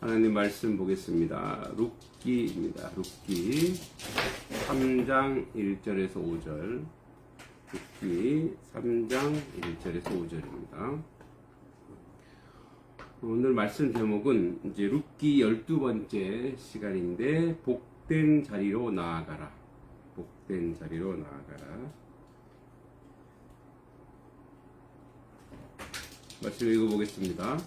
하나님 말씀 보겠습니다. 룻기입니다. 룻기 3장 1절에서 5절. 룻기 3장 1절에서 5절입니다. 오늘 말씀 제목은 이제 룻기 12번째 시간인데 복된 자리로 나아가라. 복된 자리로 나아가라. 말씀 읽어보겠습니다.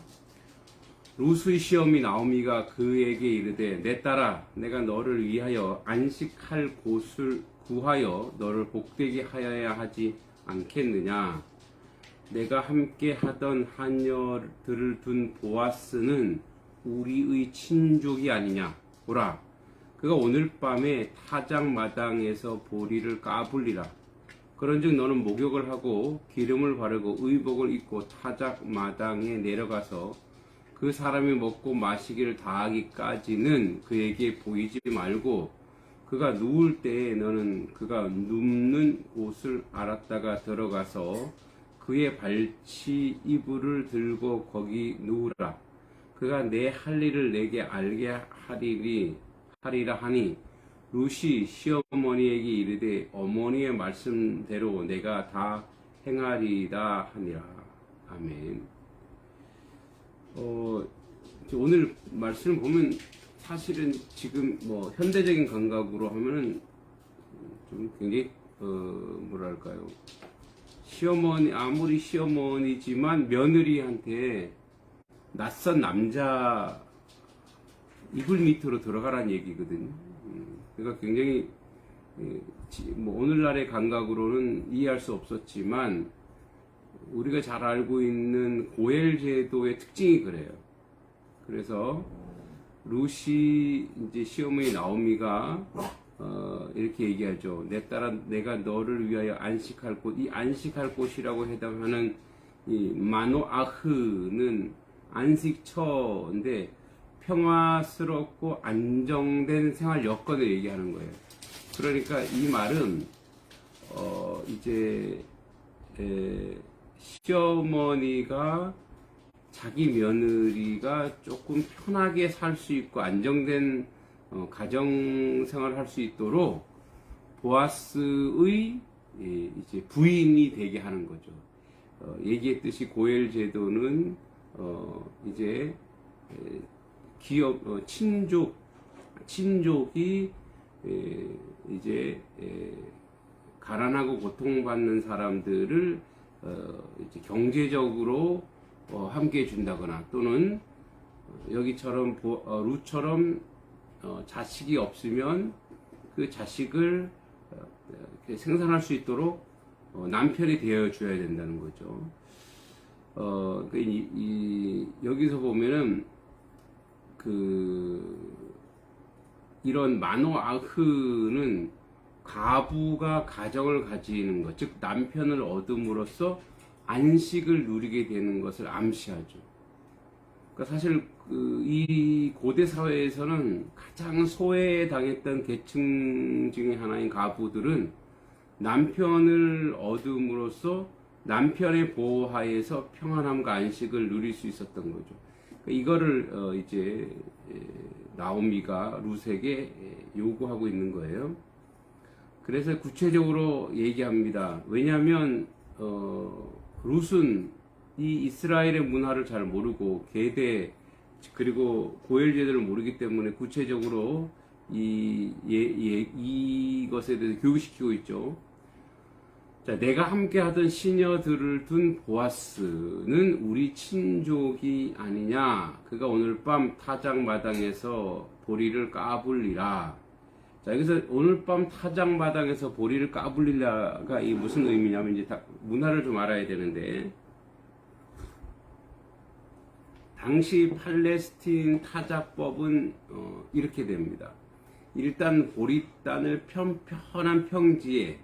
룻의 시어미 나오미가 그에게 이르되 내 딸아 내가 너를 위하여 안식할 곳을 구하여 너를 복되게 하여야 하지 않겠느냐. 내가 함께 하던 하녀들을 둔 보아스는 우리의 친족이 아니냐. 보라 그가 오늘 밤에 타작마당에서 보리를 까불리라. 그런즉 너는 목욕을 하고 기름을 바르고 의복을 입고 타작마당에 내려가서 그 사람이 먹고 마시기를 다하기까지는 그에게 보이지 말고 그가 누울 때에 너는 그가 눕는 곳을 알았다가 들어가서 그의 발치 이불을 들고 거기 누우라. 그가 내 할 일을 내게 알게 하리라 하니 룻이 시어머니에게 이르되 어머니의 말씀대로 내가 다 행하리라 하니라. 아멘. 오늘 말씀을 보면 사실은 지금 현대적인 감각으로 하면은 좀 굉장히 뭐랄까요, 시어머니 아무리 시어머니지만 며느리한테 낯선 남자 이불 밑으로 들어가라는 얘기거든요. 그러니까 굉장히 오늘날의 감각으로는 이해할 수 없었지만 우리가 잘 알고 있는 고엘 제도의 특징이 그래요. 그래서 룻이 이제 시어머니 나오미가 이렇게 얘기하죠. 내 딸아 내가 너를 위하여 안식할 곳, 이 안식할 곳이라고 해당하는 이 마노아흐는 안식처인데 평화스럽고 안정된 생활 여건을 얘기하는 거예요. 그러니까 이 말은 이제 시어머니가 자기 며느리가 조금 편하게 살 수 있고 안정된 가정생활을 할 수 있도록 보아스의 이제 부인이 되게 하는 거죠. 얘기했듯이 고엘 제도는 이제 기업 친족이 이제 가난하고 고통받는 사람들을 이제 경제적으로 함께 해준다거나 또는 여기처럼 룻처럼 자식이 없으면 그 자식을 생산할 수 있도록 남편이 되어줘야 된다는 거죠. 여기서 보면은 이런 마노아흐는 가부가 가정을 가지는 것, 즉 남편을 얻음으로써 안식을 누리게 되는 것을 암시하죠. 그러니까 사실 이 고대 사회에서는 가장 소외당했던 계층 중에 하나인 가부들은 남편을 얻음으로써 남편의 보호하에서 평안함과 안식을 누릴 수 있었던 거죠. 그러니까 이거를 이제 나오미가 룻에게 요구하고 있는 거예요. 그래서 구체적으로 얘기합니다. 왜냐하면 룻은 이 이스라엘의 문화를 잘 모르고 계대 그리고 고엘 제도를 모르기 때문에 구체적으로 이것에 대해서 교육시키고 있죠. 자, 내가 함께 하던 시녀들을 둔 보아스는 우리 친족이 아니냐. 그가 오늘 밤 타작마당에서 보리를 까불리라. 자, 여기서 오늘 밤 타작마당에서 보리를 까불리라가 이 무슨 의미냐면 이제 문화를 좀 알아야 되는데, 당시 팔레스틴 타작법은 이렇게 됩니다. 일단 보리단을 편한 평지에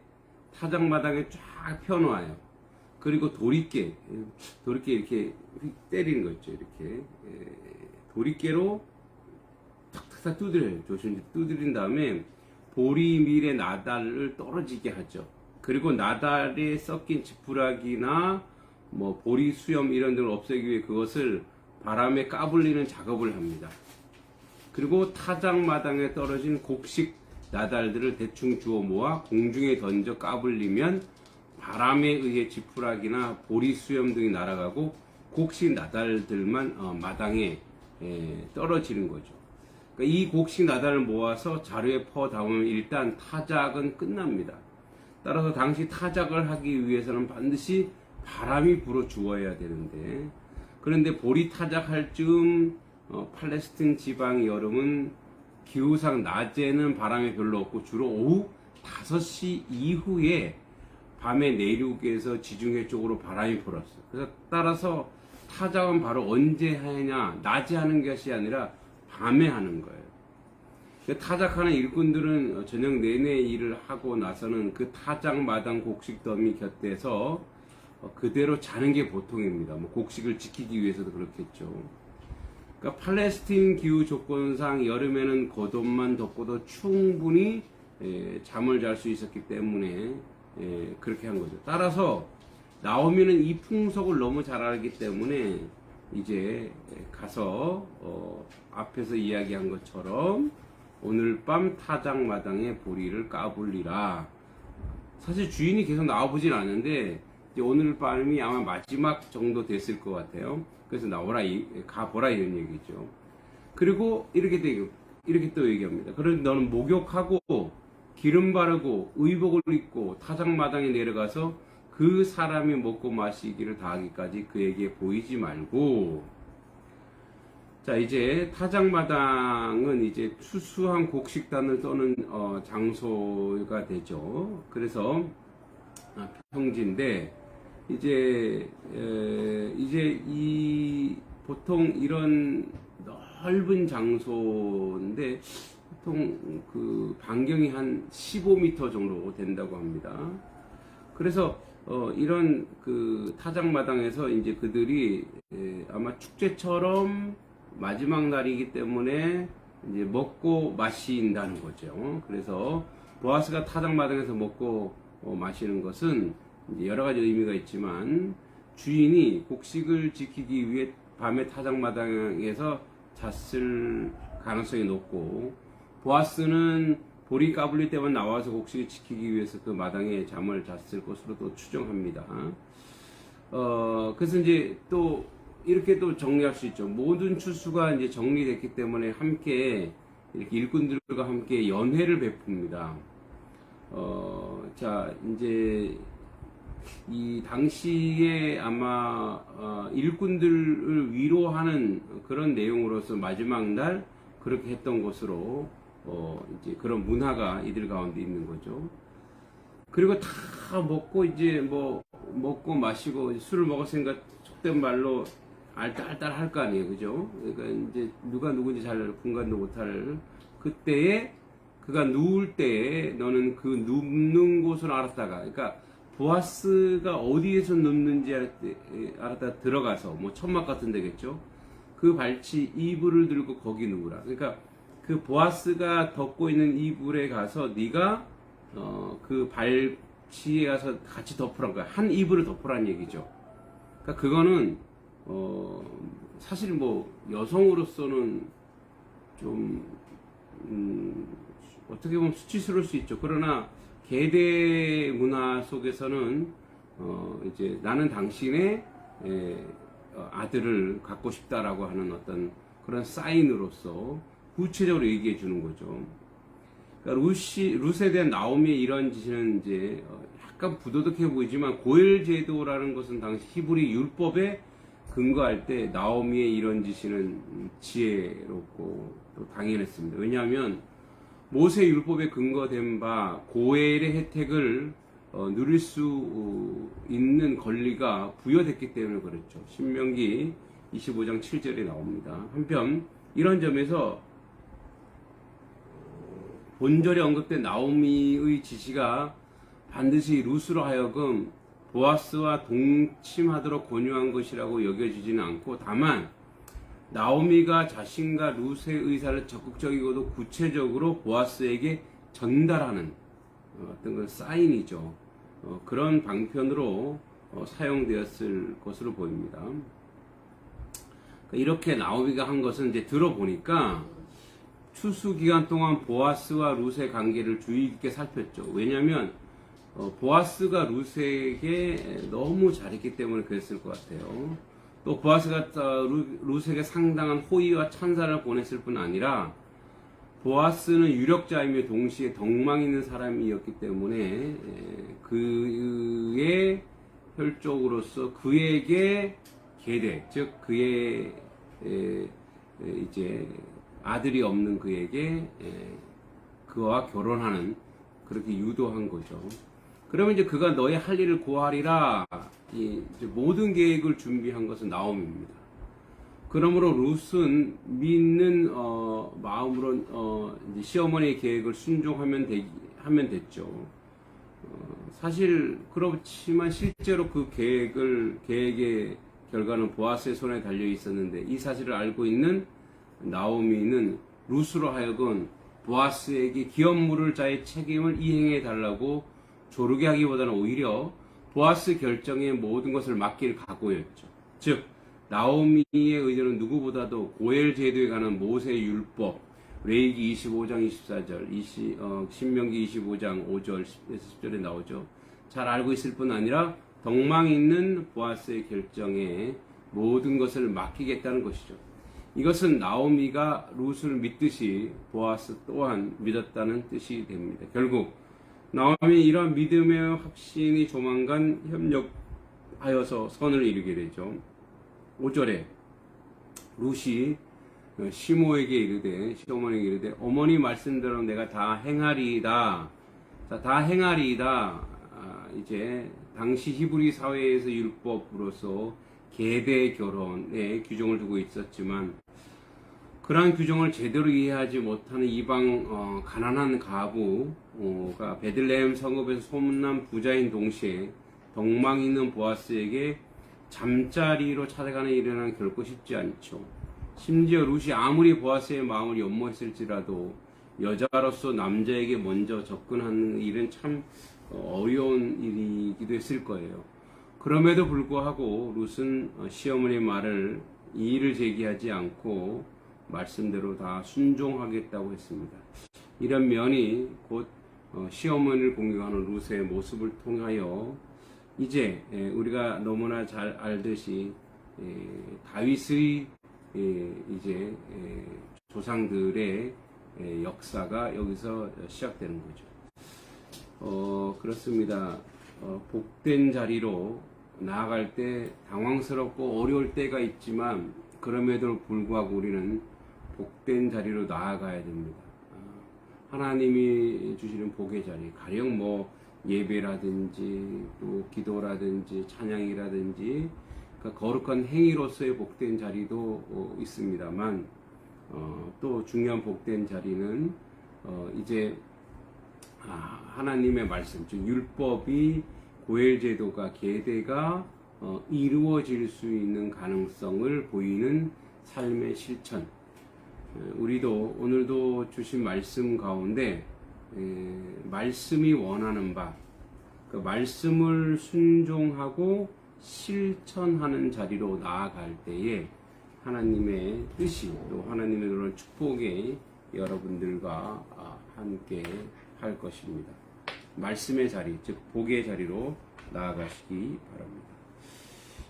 타작마당에 쫙 펴놓아요. 그리고 도리깨 이렇게 때리는 거 있죠. 이렇게 도리깨로 탁탁탁 두드려요. 조심히 두드린 다음에 보리밀의 나달을 떨어지게 하죠. 그리고 나달에 섞인 지푸라기나 뭐 보리 수염 이런 등을 없애기 위해 그것을 바람에 까불리는 작업을 합니다. 그리고 타작마당에 떨어진 곡식 나달들을 대충 주워 모아 공중에 던져 까불리면 바람에 의해 지푸라기나 보리 수염 등이 날아가고 곡식 나달들만 마당에 떨어지는 거죠. 그러니까 이 곡식 나달을 모아서 자루에 퍼 담으면 일단 타작은 끝납니다. 따라서 당시 타작을 하기 위해서는 반드시 바람이 불어 주어야 되는데, 그런데 보리 타작할 즈음 팔레스틴 지방 여름은 기후상 낮에는 바람이 별로 없고 주로 오후 5시 이후에 밤에 내륙에서 지중해 쪽으로 바람이 불었어요. 그래서 따라서 타작은 바로 언제 하냐, 낮에 하는 것이 아니라 밤에 하는 거예요. 타작하는 일꾼들은 저녁 내내 일을 하고 나서는 그 타작 마당 곡식 더미 곁에서 그대로 자는 게 보통입니다. 뭐 곡식을 지키기 위해서도 그렇겠죠. 그러니까 팔레스틴 기후 조건상 여름에는 겉옷만 덮고도 충분히 잠을 잘 수 있었기 때문에 그렇게 한 거죠. 따라서 나오미는 이 풍속을 너무 잘 알기 때문에 이제 가서 앞에서 이야기한 것처럼 오늘 밤 타작 마당에 보리를 까불리라. 사실 주인이 계속 나와보진 않는데 이제 오늘 밤이 아마 마지막 정도 됐을 것 같아요. 그래서 나오라, 가보라 이런 얘기죠. 그리고 이렇게 또 얘기합니다. 그런데 너는 목욕하고 기름 바르고 의복을 입고 타작 마당에 내려가서 그 사람이 먹고 마시기를 다하기까지 그에게 보이지 말고. 자, 이제 타작마당은 이제 수수한 곡식단을 떠는 장소가 되죠. 그래서 평지인데 이제 이 보통 이런 넓은 장소인데 보통 그 반경이 한 15m 정도 된다고 합니다. 그래서 이런 그 타작마당에서 이제 그들이 아마 축제처럼 마지막 날이기 때문에 이제 먹고 마신다는 거죠. 그래서 보아스가 타작마당에서 먹고 마시는 것은 이제 여러 가지 의미가 있지만 주인이 곡식을 지키기 위해 밤에 타작마당에서 잤을 가능성이 높고, 보아스는 보리 까불리 때만 나와서 곡식을 지키기 위해서 그 마당에 잠을 잤을 것으로 또 추정합니다. 그래서 이제 또 이렇게 또 정리할 수 있죠. 모든 추수가 이제 정리됐기 때문에 함께 이렇게 일꾼들과 함께 연회를 베풉니다. 자, 이제 이 당시에 아마 일꾼들을 위로하는 그런 내용으로서 마지막 날 그렇게 했던 것으로 이제 그런 문화가 이들 가운데 있는 거죠. 그리고 다 먹고 이제 뭐 먹고 마시고 술을 먹었으니까 속된 말로 알딸딸 할 거 아니에요, 그죠? 그러니까 이제 누가 누군지 잘 분간도 못할 그때에 그가 누울 때에 너는 그 눕는 곳을 알았다가, 그러니까 보아스가 어디에서 눕는지 알았다 들어가서 뭐 천막 같은 데겠죠. 그 발치 이불을 들고 거기 누우라. 그러니까 그 보아스가 덮고 있는 이불에 가서 네가 그 발치에 가서 같이 덮으란 거야. 한 이불을 덮으란 얘기죠. 그러니까 그거는 사실 뭐 여성으로서는 좀 어떻게 보면 수치스러울 수 있죠. 그러나 계대 문화 속에서는 이제 나는 당신의 아들을 갖고 싶다라고 하는 어떤 그런 사인으로서 구체적으로 얘기해 주는 거죠. 그러니까 룻에 대한 나오미의 이런 지시는 이제 약간 부도덕해 보이지만 고엘 제도라는 것은 당시 히브리 율법에 근거할 때 나오미의 이런 지시는 지혜롭고 또 당연했습니다. 왜냐하면 모세 율법에 근거된 바 고엘의 혜택을 누릴 수 있는 권리가 부여됐기 때문에 그렇죠. 신명기 25장 7절에 나옵니다. 한편 이런 점에서 본절에 언급된 나오미의 지시가 반드시 룻으로 하여금 보아스와 동침하도록 권유한 것이라고 여겨지지는 않고, 다만 나오미가 자신과 룻의 의사를 적극적이고도 구체적으로 보아스에게 전달하는 어떤 그 사인이죠. 그런 방편으로 사용되었을 것으로 보입니다. 이렇게 나오미가 한 것은 이제 들어보니까 추수 기간 동안 보아스와 룻의 관계를 주의 깊게 살폈죠. 왜냐하면 보아스가 룻에게 너무 잘했기 때문에 그랬을 것 같아요. 또 보아스가 룻에게 상당한 호의와 찬사를 보냈을 뿐 아니라 보아스는 유력자이며 동시에 덕망 있는 사람이었기 때문에 그의 혈족으로서 그에게 계대, 즉 그의 이제 아들이 없는 그에게 그와 결혼하는 그렇게 유도한 거죠. 그러면 이제 그가 너의 할 일을 고하리라. 이제 모든 계획을 준비한 것은 나옴입니다. 그러므로 룻은 믿는 마음으로 이제 시어머니의 계획을 순종하면 됐죠. 사실 그렇지만 실제로 그 계획의 결과는 보아스의 손에 달려 있었는데 이 사실을 알고 있는 나오미는 룻으로 하여금 보아스에게 기업 물을 자의 책임을 이행해 달라고 조르게 하기보다는 오히려 보아스 결정에 모든 것을 맡길 각오였죠. 즉 나오미의 의도는 누구보다도 고엘 제도에 관한 모세의 율법, 레위기 25장 24절, 신명기 25장 5절 10절에 나오죠. 잘 알고 있을 뿐 아니라 덕망 있는 보아스의 결정에 모든 것을 맡기겠다는 것이죠. 이것은 나오미가 룻을 믿듯이 보아스 또한 믿었다는 뜻이 됩니다. 결국 나오미 이러한 믿음의 확신이 조만간 협력하여서 선을 이루게 되죠. 5절에 룻이 시모에게 이르되, 시어머니에게 이르되, 어머니 말씀대로 내가 다 행하리이다. 자, 다 행하리이다. 이제 당시 히브리 사회에서 율법으로서 계대 결혼에 규정을 두고 있었지만 그러한 규정을 제대로 이해하지 못하는 이방 가난한 가부가 베들레헴 성읍에서 소문난 부자인 동시에 덕망 있는 보아스에게 잠자리로 찾아가는 일은 결코 쉽지 않죠. 심지어 룻이 아무리 보아스의 마음을 연모했을지라도 여자로서 남자에게 먼저 접근하는 일은 참 어려운 일이기도 했을 거예요. 그럼에도 불구하고 룻은 시어머니의 말을 이의를 제기하지 않고 말씀대로 다 순종하겠다고 했습니다. 이런 면이 곧 시어머니를 공경하는 룻의 모습을 통하여 이제 우리가 너무나 잘 알듯이 다윗의 이제 조상들의 역사가 여기서 시작되는 거죠. 그렇습니다. 복된 자리로 나아갈 때 당황스럽고 어려울 때가 있지만 그럼에도 불구하고 우리는 복된 자리로 나아가야 됩니다. 하나님이 주시는 복의 자리, 가령 예배라든지 또 기도라든지 찬양이라든지 그러니까 거룩한 행위로서의 복된 자리도 있습니다만 또 중요한 복된 자리는 이제 하나님의 말씀, 즉 율법이 고엘 제도가 계대가 이루어질 수 있는 가능성을 보이는 삶의 실천. 우리도 오늘도 주신 말씀 가운데 말씀이 원하는 바, 그 말씀을 순종하고 실천하는 자리로 나아갈 때에 하나님의 뜻이 또 하나님의 그런 축복이 여러분들과 함께 할 것입니다. 말씀의 자리, 즉 복의 자리로 나아가시기 바랍니다.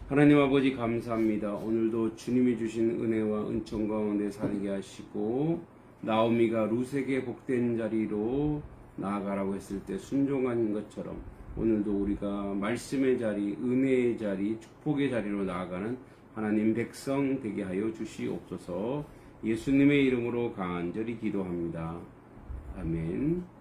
하나님 아버지 감사합니다. 오늘도 주님이 주신 은혜와 은총 가운데 살게 하시고 나오미가 룻에게 복된 자리로 나아가라고 했을 때 순종한 것처럼 오늘도 우리가 말씀의 자리, 은혜의 자리, 축복의 자리로 나아가는 하나님 백성 되게 하여 주시옵소서. 예수님의 이름으로 간절히 기도합니다. 아멘.